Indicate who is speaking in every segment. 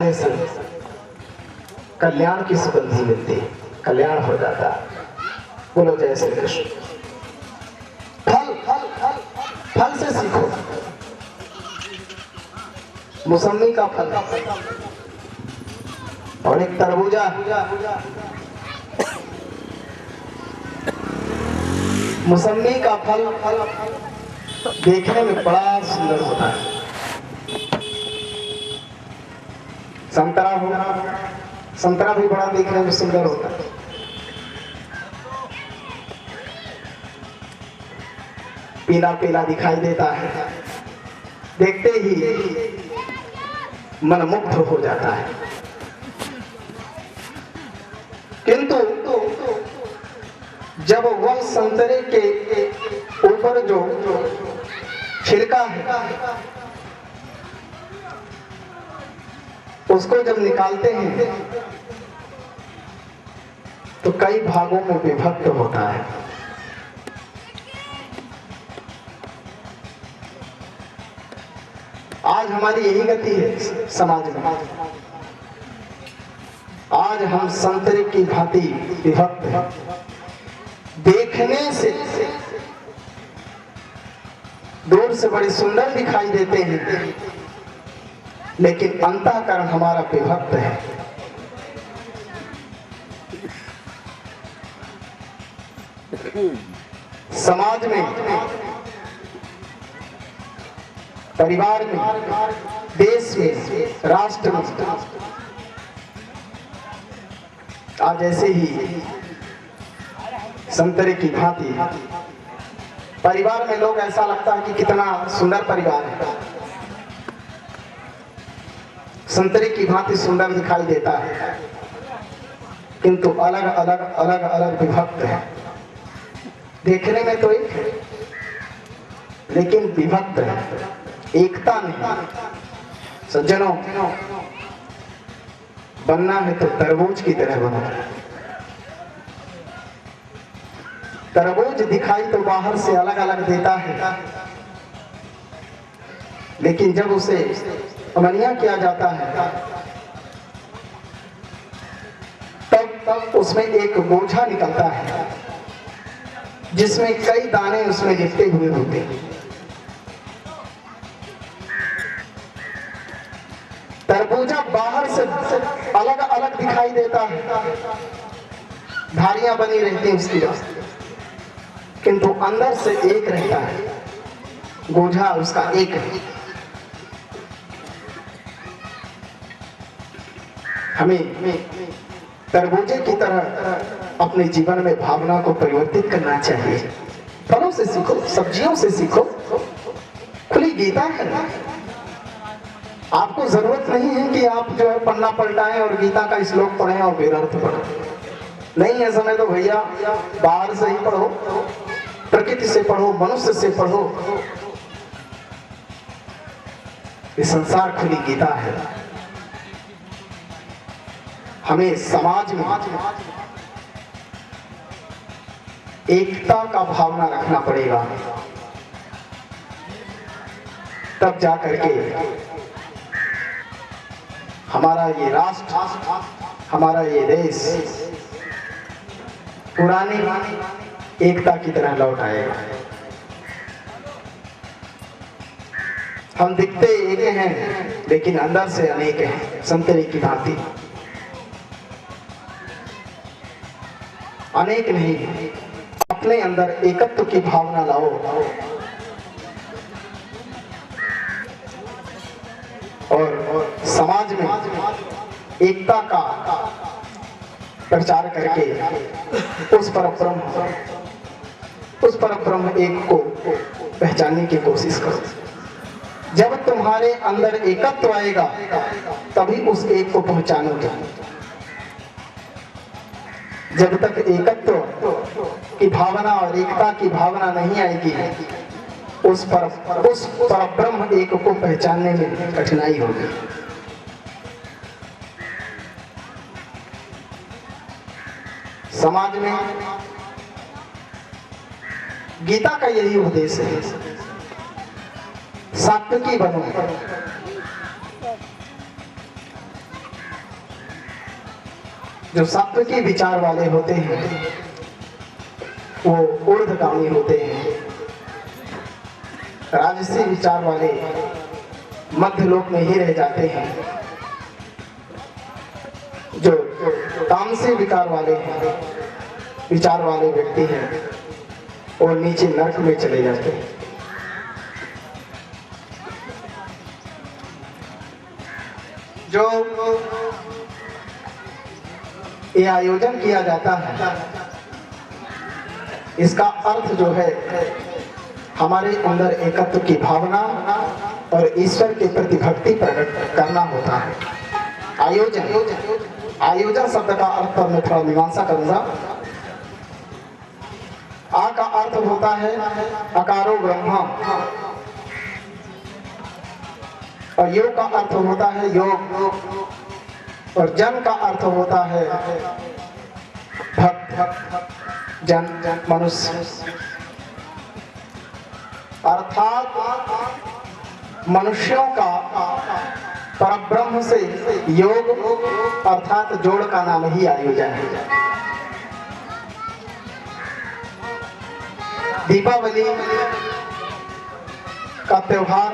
Speaker 1: से कल्याण की सुगंधी मिलती है, कल्याण हो जाता है। बोलो जय श्री कृष्ण। फल फल फल फल से सीखो। मौसमी का फल और एक तरबूजा, मौसमी का फल देखने में बड़ा सुंदर होता है। संतरा हो, संतरा भी बड़ा देखने में सुंदर होता है। पीला पीला दिखाई देता है, देखते ही मन मुग्ध हो जाता है। किंतु जब वह संतरे के ऊपर जो छिलका है उसको जब निकालते हैं तो कई भागों में विभक्त होता है। आज हमारी यही गति है समाज में। आज हम संतरे की भांति विभक्त हैं। देखने से दूर से बड़े सुंदर दिखाई देते हैं, लेकिन अंतःकरण हमारा विभक्त है। समाज में, परिवार में, देश में, राष्ट्र में आज ऐसे ही संतरे की भांति परिवार में लोग ऐसा लगता है कि कितना सुंदर परिवार है, संतरे की भांति सुंदर दिखाई देता है, किंतु अलग अलग अलग अलग विभक्त है। देखने में तो एक है, लेकिन विभक्त है, एकता नहीं। सज्जनों, बनना है तो तरबूज की तरह बनो। तरबूज दिखाई तो बाहर से अलग अलग देता है, लेकिन जब उसे अमलिया किया जाता है तब उसमें एक बोझा निकलता है जिसमें कई दाने उसमें लिपटे हुए होते हैं। तरबूजा बाहर से अलग अलग दिखाई देता है, धारियां बनी रहती हैं उसकी, किंतु अंदर से एक रहता है, गोझा उसका एक है। हमें तरबूजे की तरह अपने जीवन में भावना को परिवर्तित करना चाहिए। फलों से सीखो, सब्जियों से सीखो। खुली गीता है, आपको जरूरत नहीं है कि आप जो है पन्ना पलटाएं और गीता का श्लोक पढ़ें और फिर अर्थ पढ़ें। नहीं है समय तो भैया बाहर से ही पढ़ो, प्रकृति से पढ़ो, मनुष्य से पढ़ो। ये संसार खुली गीता है। हमें समाज में एकता का भावना रखना पड़ेगा, तब जाकर के हमारा ये राष्ट्र, हमारा ये देश पुरानी एकता की तरह लौट आएगा। हम दिखते एक हैं, लेकिन अंदर से अनेक हैं, संतरे की भांति। अनेक नहीं, अपने अंदर एकत्व की भावना लाओ। और समाज में एकता का प्रचार करके उस परब्रह्म एक को पहचानने की कोशिश करो। जब तुम्हारे अंदर एकत्व आएगा तभी उस एक को पहचानोगे। जब तक एकत्व की भावना और एकता की भावना नहीं आएगी, उस परब्रह्म एक को पहचानने में कठिनाई होगी। समाज में गीता का यही उपदेश है, सात्विकी बनो। जो सत्व के विचार वाले होते हैं वो ऊर्ध्वगामी होते हैं, राजसी विचार वाले मध्य लोक में ही रह जाते हैं, जो तामसी विकार वाले हैं, विचार वाले व्यक्ति हैं और नीचे नरक में चले जाते हैं। जो ये आयोजन किया जाता है इसका अर्थ जो है हमारे अंदर एकत्व की भावना और ईश्वर के प्रति भक्ति प्रकट करना होता है। आयोजन शब्द का अर्थ पर मैं थोड़ा मीमांसा करूंगा। आ का अर्थ होता है अकारो ब्रह्म और योग का अर्थ होता है योग और जन का अर्थ होता है भक्त जन मनुष्य, अर्थात मनुष्यों का परब्रह्म से योग अर्थात जोड़ का नाम ही आयोजन है। दीपावली का त्योहार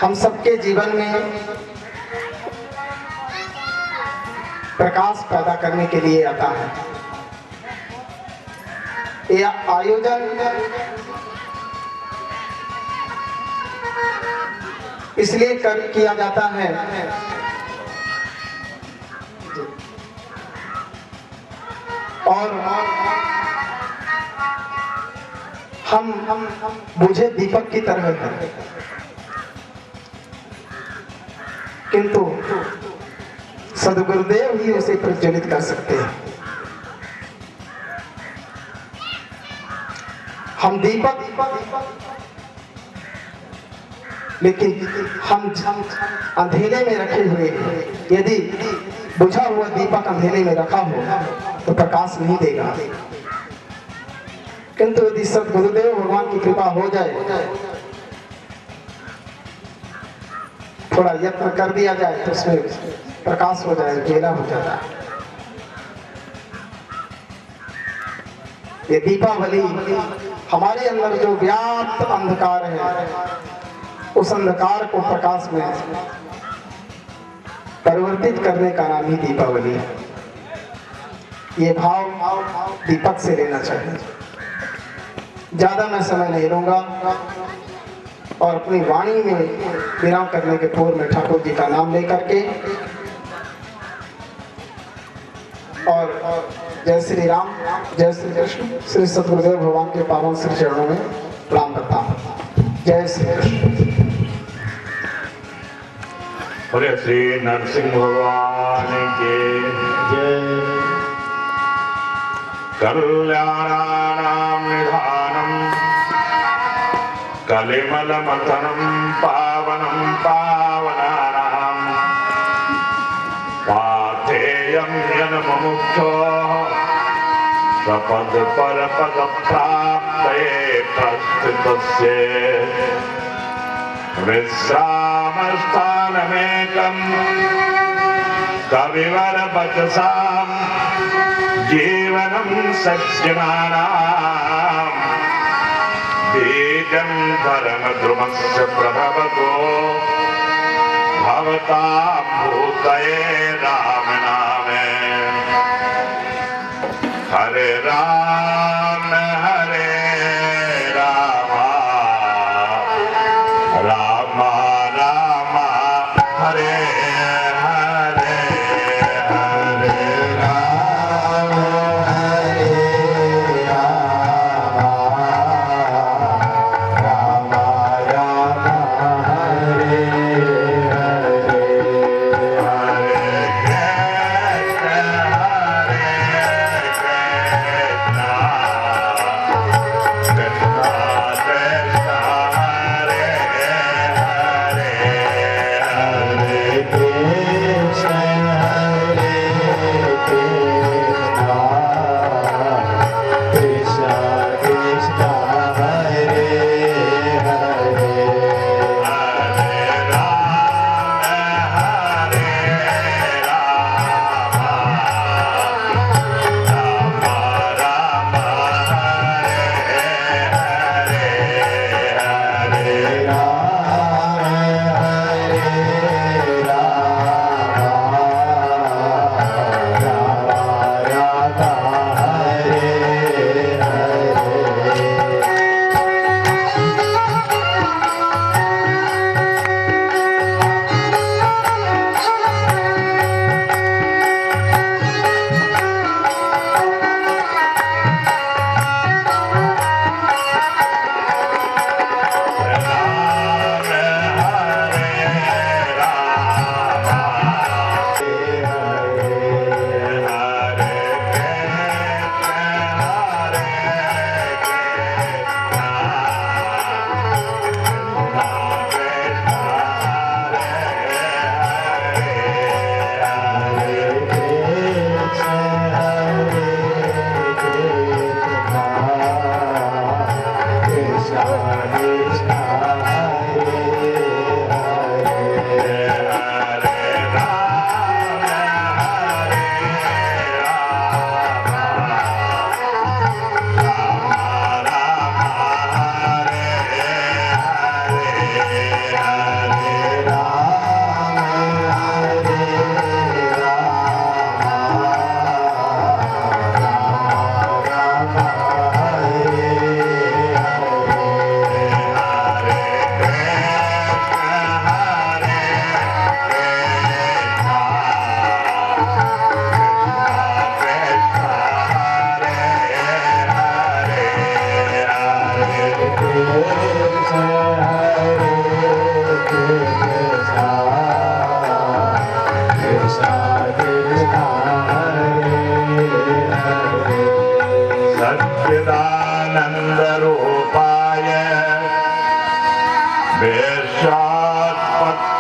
Speaker 1: हम सबके जीवन में प्रकाश पैदा करने के लिए आता है। यह आयोजन इसलिए किया जाता है और हम बुझे दीपक की तरह हैं, किंतु सद्गुरुदेव ही उसे प्रज्वलित कर सकते हैं। हम दीपक लेकिन हम अंधेरे में रखे हुए हैं। यदि बुझा हुआ दीपक अंधेरे में रखा हो तो प्रकाश नहीं देगा, किंतु यदि सद्गुरुदेव भगवान की कृपा हो जाए, थोड़ा यत्न कर दिया जाए तो उसमें प्रकाश हो जाए, उजाला हो जाता है। ये दीपावली हमारे अंदर जो व्याप्त अंधकार है उस अंधकार को प्रकाश में परिवर्तित करने का नाम ही दीपावली है। ये भाव दीपक से लेना चाहिए। ज्यादा मैं समय नहीं लूंगा और अपनी वाणी में विराम करने के पूर्व में ठाकुर जी का नाम लेकर के और जय श्री राम, जय श्री कृष्ण, श्री सद्गुरुदेव भगवान के पावन श्री चरणों में प्रणाम करता हूँ। जय श्री कृष्ण।
Speaker 2: बोले श्री नरसिंह भगवान के जय। कल्याणानां निधानम् कलिमलमथनं पावनं पावनानां पाथेयं यन्मुमुक्षो सपद परपद प्राप्तये प्रस्थितस्य विश्रामस्थानमेकं कविवर वचसां जीवनं सज्जनानां बीजं धर्मद्रुमस्य प्रभवतो भवतां भूतये राम नामे। हरे राम राम राम हरे हरे, हरे राम राम राम हरे हरे, हरे कृष्ण कृष्ण कृष्ण हरे हरे, हरे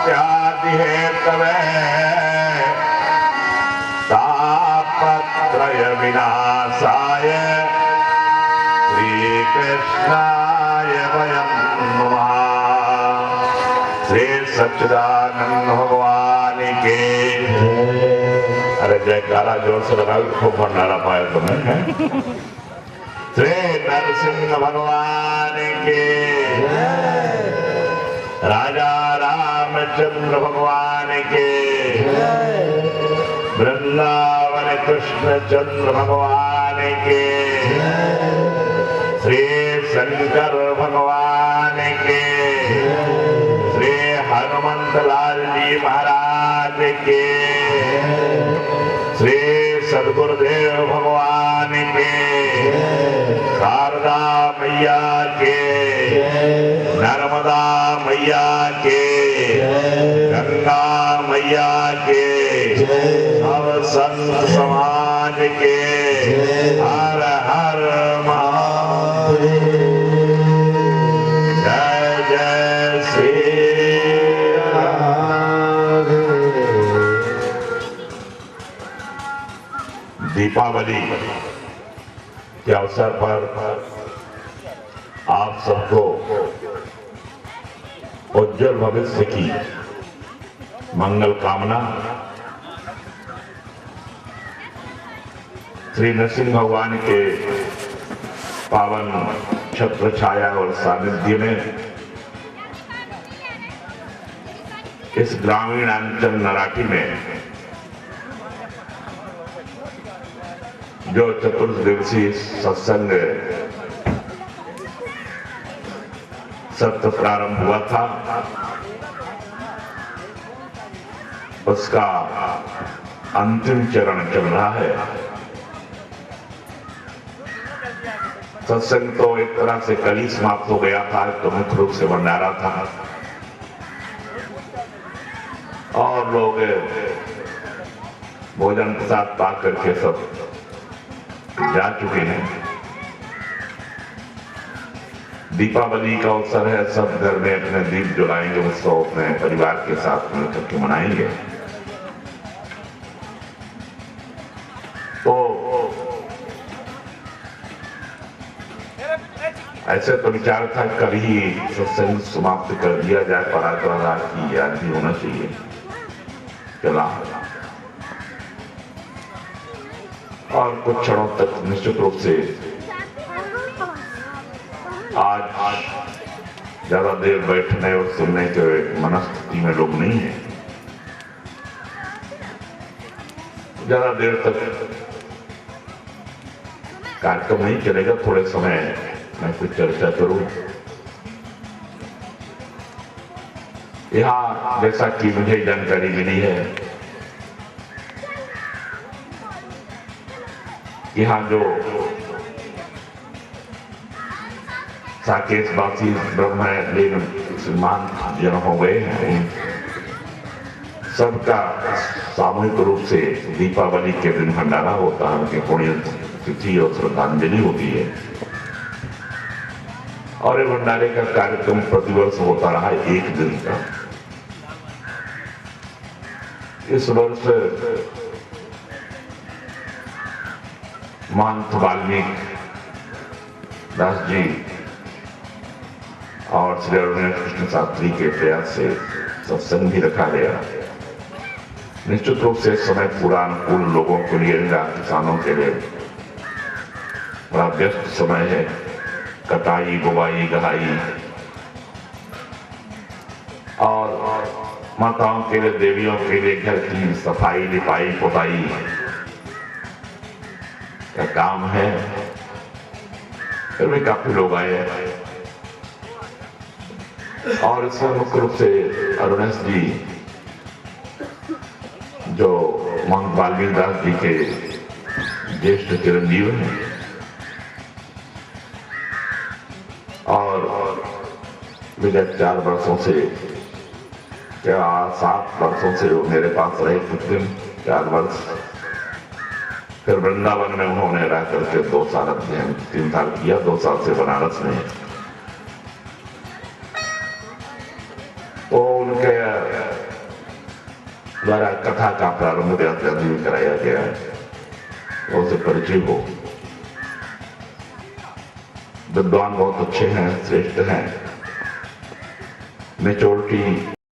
Speaker 2: इत्यादि हेतवे तापत्रय विनाशाय श्री कृष्णाय वयं नमः। श्री सच्चिदानंद भगवान के। अरे जयकारा जोर से लगाओ, खूब भंडारा पाया तुम्हें। श्री नरसिंह भगवान के। राजा रामचंद्र भगवान के। वृंदावन कृष्ण चंद्र भगवान के। श्री शंकर भगवान के। श्री हनुमंत लाल जी महाराज के। श्री सद्गुरुदेव भगवान के। शारदा मैया के। नर्मदा मैया के। गंगा मैया के। सब संत समाज के। हर हर महादेव। जय जय श्री राम। दीपावली के अवसर पर आप सबको उज्जवल भविष्य की मंगल कामना। श्री नरसिंह भगवान के पावन छत्र छाया और सानिध्य में इस ग्रामीण अंचल नराठी में जो चतुर्दिवसीय सत्संग सत्र प्रारंभ हुआ था, उसका अंतिम चरण चल रहा है। सत्संग तो एक तरह से कल ही समाप्त हो गया था, तो मुख्य रूप से भंडारा था और लोग भोजन प्रसाद पा करके सब जा चुके हैं। दीपावली का अवसर है, सब घर में अपने दीप जलाएंगे, उत्सव अपने परिवार के साथ मिलकर के मनाएंगे। तो ऐसे तो विचार था कल ही सत्संग समाप्त कर दिया जाए, पराक्रम की याद भी होना चाहिए। चला और कुछ क्षणों तक निश्चित रूप से आज ज्यादा देर बैठने और सुनने के मनस्थिति में लोग नहीं है। ज्यादा देर तक कार्यक्रम नहीं चलेगा, थोड़े समय मैं कुछ चर्चा करूं। यहाँ जैसा कि मुझे जानकारी मिली है, यहाँ जो साकेतवासी ब्रह्मलीन मुसलमान जन हो गए हैं, सबका सामूहिक रूप से दीपावली के दिन भंडारा होता है, उनकी पुण्य तिथि और श्रद्धांजलि होती है। और ये भंडारे का कार्यक्रम प्रतिवर्ष होता रहा है 1 दिन का। इस वर्ष महंत वाल्मीकि दास जी और श्री अरुण कृष्ण शास्त्री के प्रयास से सत्संग भी रखा गया। निश्चित रूप से समय पूरा अनुकूल लोगों के लिए, किसानों के लिए बड़ा व्यस्त समय है। कटाई, बुवाई, गहाई और माताओं के लिए, देवियों के लिए घर की सफाई, लिपाई, पुताई का काम है। फिर भी काफी लोग आए हैं और इसमें मुख्य रूप से अरुणेश जी जो महंत वाल्मीकि दास जी के ज्येष्ठ चिरंजीव हैं और विगत 4 वर्षों से या 7 वर्षों से मेरे पास रहे, कुछ दिन 4 वर्ष। फिर वृंदावन में उन्होंने रह करके 2 साल अध्ययन, 3 साल किया, 2 साल से बनारस में। तो उनके द्वारा कथा का प्रारंभ व्याख्यान भी कराया गया है और से परिचय हो। विद्वान बहुत अच्छे हैं, श्रेष्ठ हैं, मेच्योरिटी